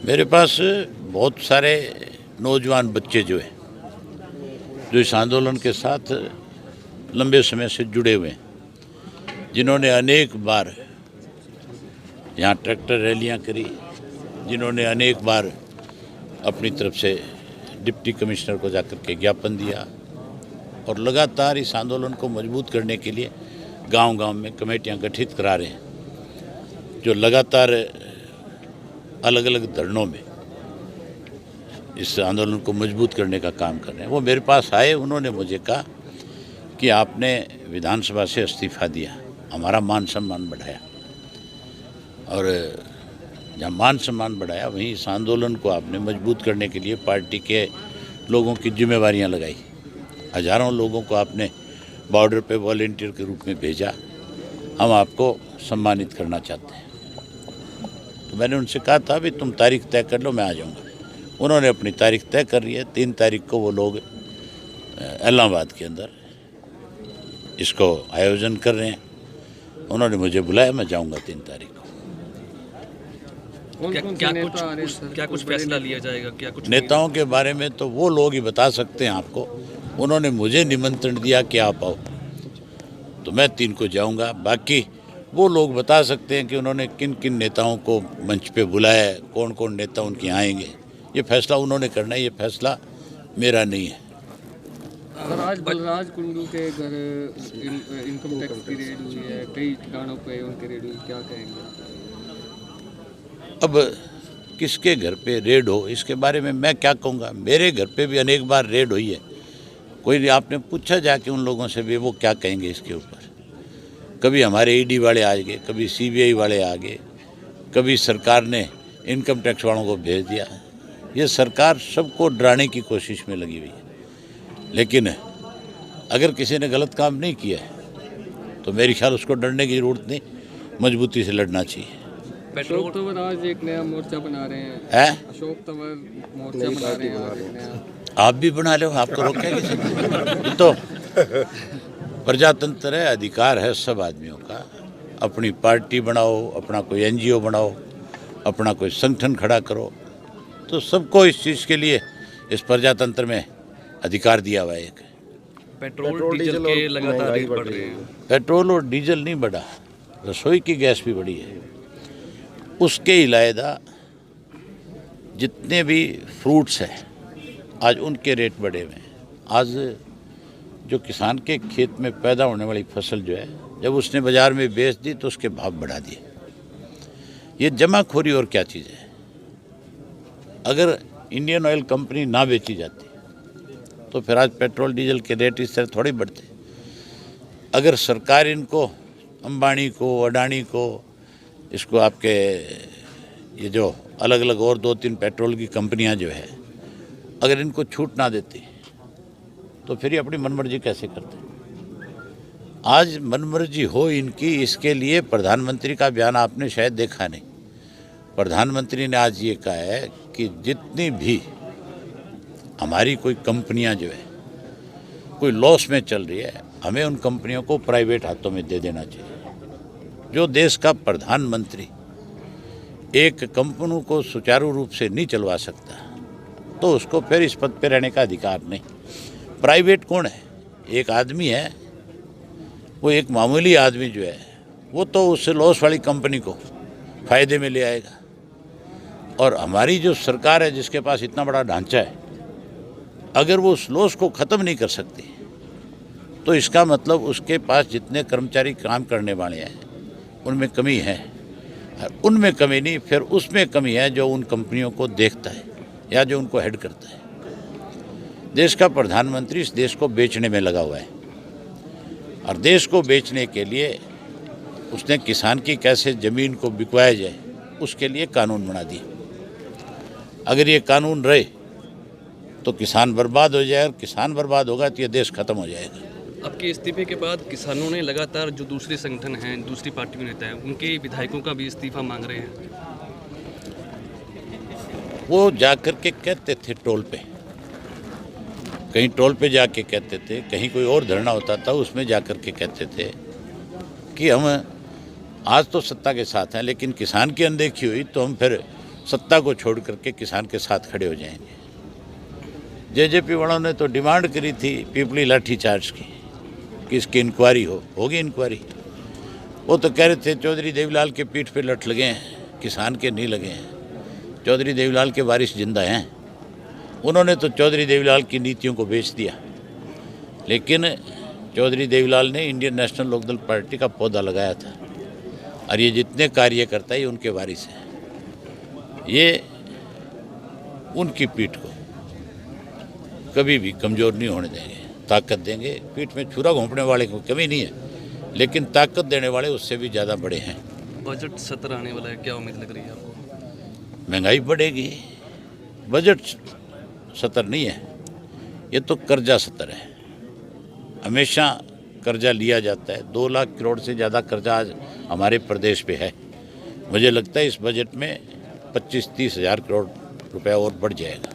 मेरे पास बहुत सारे नौजवान बच्चे जो हैं जो इस आंदोलन के साथ लंबे समय से जुड़े हुए हैं, जिन्होंने अनेक बार यहाँ ट्रैक्टर रैलियाँ करी, जिन्होंने अनेक बार अपनी तरफ से डिप्टी कमिश्नर को जाकर के ज्ञापन दिया और लगातार इस आंदोलन को मजबूत करने के लिए गांव-गांव में कमेटियां गठित करा रहे हैं, जो लगातार अलग अलग धरनों में इस आंदोलन को मजबूत करने का काम कर रहे हैं। वो मेरे पास आए, उन्होंने मुझे कहा कि आपने विधानसभा से इस्तीफा दिया, हमारा मान सम्मान बढ़ाया, और जहाँ मान सम्मान बढ़ाया वहीं इस आंदोलन को आपने मजबूत करने के लिए पार्टी के लोगों की जिम्मेवारियां लगाई। हजारों लोगों को आपने बॉर्डर पे वॉलंटियर के रूप में भेजा, हम आपको सम्मानित करना चाहते हैं। तो मैंने उनसे कहा था भी तुम तारीख तय कर लो, मैं आ जाऊंगा। उन्होंने अपनी तारीख तय कर ली है। 3 तारीख को वो लोग इलाहाबाद के अंदर इसको आयोजन कर रहे हैं। उन्होंने मुझे बुलाया, मैं जाऊंगा 3 तारीख को। क्या कुछ फैसला लिया जाएगा? क्या कुछ नेताओं के बारे में तो वो लोग ही बता सकते हैं आपको। उन्होंने मुझे निमंत्रण दिया कि आप आओ, तो मैं 3 को जाऊंगा। बाकी वो लोग बता सकते हैं कि उन्होंने किन किन नेताओं को मंच पे बुलाया है, कौन कौन नेता उनके आएंगे। ये फैसला उन्होंने करना है, ये फैसला मेरा नहीं है। आज बलराज कुंडू के घर इनकम टैक्स की रेड हुई है, कई ठिकानों पे उनकी रेड हुई, क्या कहेंगे? अब किसके घर पे रेड हो इसके बारे में मैं क्या कहूँगा। मेरे घर पे भी अनेक बार रेड हुई है। कोई आपने पूछा जाके उन लोगों से भी, वो क्या कहेंगे इसके ऊपर। कभी हमारे ईडी वाले आ गए, कभी सीबीआई वाले आ गए, कभी सरकार ने इनकम टैक्स वालों को भेज दिया। ये सरकार सबको डराने की कोशिश में लगी हुई है। लेकिन अगर किसी ने गलत काम नहीं किया है तो मेरे ख्याल उसको डरने की ज़रूरत नहीं, मजबूती से लड़ना चाहिए। अशोक तंवर आज एक नया मोर्चा बना रहे हैं। अशोक तंवर मोर्चा बना रहे हैं आज एक नया। आप भी बना लो, आपको रोका है किसी ने? तो प्रजातंत्र है, अधिकार है सब आदमियों का। अपनी पार्टी बनाओ, अपना कोई एनजीओ बनाओ, अपना कोई संगठन खड़ा करो, तो सबको इस चीज़ के लिए इस प्रजातंत्र में अधिकार दिया हुआ है। एक पेट्रोल डीजल के लगातार रेट बढ़ रहे हैं। पेट्रोल और डीजल नहीं बढ़ा, रसोई की गैस भी बढ़ी है। उसके इलावा जितने भी फ्रूट्स हैं आज उनके रेट बढ़े हुए हैं। आज जो किसान के खेत में पैदा होने वाली फसल जो है, जब उसने बाज़ार में बेच दी तो उसके भाव बढ़ा दिए। ये जमाखोरी और क्या चीज़ है। अगर इंडियन ऑयल कंपनी ना बेची जाती तो फिर आज पेट्रोल डीजल के रेट इस तरह थोड़े बढ़ते। अगर सरकार इनको, अंबानी को, अडानी को, इसको आपके ये जो अलग अलग और 2-3 पेट्रोल की कंपनियां जो है, अगर इनको छूट ना देती तो फिर ये अपनी मनमर्जी कैसे करते। आज मनमर्जी हो इनकी, इसके लिए प्रधानमंत्री का बयान आपने शायद देखा नहीं। प्रधानमंत्री ने आज ये कहा है कि जितनी भी हमारी कोई कंपनियां जो है कोई लॉस में चल रही है, हमें उन कंपनियों को प्राइवेट हाथों में दे देना चाहिए। जो देश का प्रधानमंत्री एक कंपनी को सुचारू रूप से नहीं चलवा सकता तो उसको फिर इस पद पे रहने का अधिकार नहीं। प्राइवेट कौन है? एक आदमी है, वो एक मामूली आदमी जो है वो तो उस लॉस वाली कंपनी को फ़ायदे में ले आएगा। और हमारी जो सरकार है जिसके पास इतना बड़ा ढांचा है, अगर वो उस लॉस को ख़त्म नहीं कर सकती तो इसका मतलब उसके पास जितने कर्मचारी काम करने वाले हैं उनमें कमी है। उनमें कमी नहीं, फिर उसमें कमी है जो उन कंपनियों को देखता है या जो उनको हेड करता है। देश का प्रधानमंत्री इस देश को बेचने में लगा हुआ है और देश को बेचने के लिए उसने किसान की कैसे ज़मीन को बिकवाया जाए उसके लिए कानून बना दिए। अगर ये कानून रहे तो किसान बर्बाद हो जाएगा, किसान बर्बाद होगा तो ये देश खत्म हो जाएगा। आपके इस्तीफे के बाद किसानों ने लगातार जो दूसरे संगठन हैं, दूसरी पार्टी के नेता हैं, उनके विधायकों का भी इस्तीफा मांग रहे हैं। वो जाकर के कहते थे टोल पे, कहीं टोल पे जाके कहते थे, कहीं कोई और धरना होता था उसमें जाकर के कहते थे कि हम आज तो सत्ता के साथ हैं लेकिन किसान की अनदेखी हुई तो हम फिर सत्ता को छोड़ करके किसान के साथ खड़े हो जाएंगे। जेजेपी वालों ने तो डिमांड करी थी पीपली लाठीचार्ज की कि इसकी इंक्वायरी होगी इंक्वायरी। वो तो कह रहे थे चौधरी देवीलाल के पीठ पे लठ लगे हैं, किसान के नहीं लगे हैं। चौधरी देवीलाल के वारिस जिंदा हैं। उन्होंने तो चौधरी देवीलाल की नीतियों को बेच दिया। लेकिन चौधरी देवीलाल ने इंडियन नेशनल लोकदल पार्टी का पौधा लगाया था और ये जितने कार्यकर्ता ये उनके वारिस हैं। ये उनकी पीठ को कभी भी कमज़ोर नहीं होने देंगे, ताकत देंगे। पीठ में छुरा घोंपने वाले को कमी नहीं है, लेकिन ताकत देने वाले उससे भी ज़्यादा बड़े हैं। बजट सत्र आने वाला है, क्या उम्मीद लग रही है आपको? महंगाई बढ़ेगी। बजट सत्र नहीं है, ये तो कर्जा सत्र है। हमेशा कर्जा लिया जाता है। 2 लाख करोड़ से ज़्यादा कर्जा आज हमारे प्रदेश पे है। मुझे लगता है इस बजट में 25-30 हज़ार करोड़ रुपया और बढ़ जाएगा।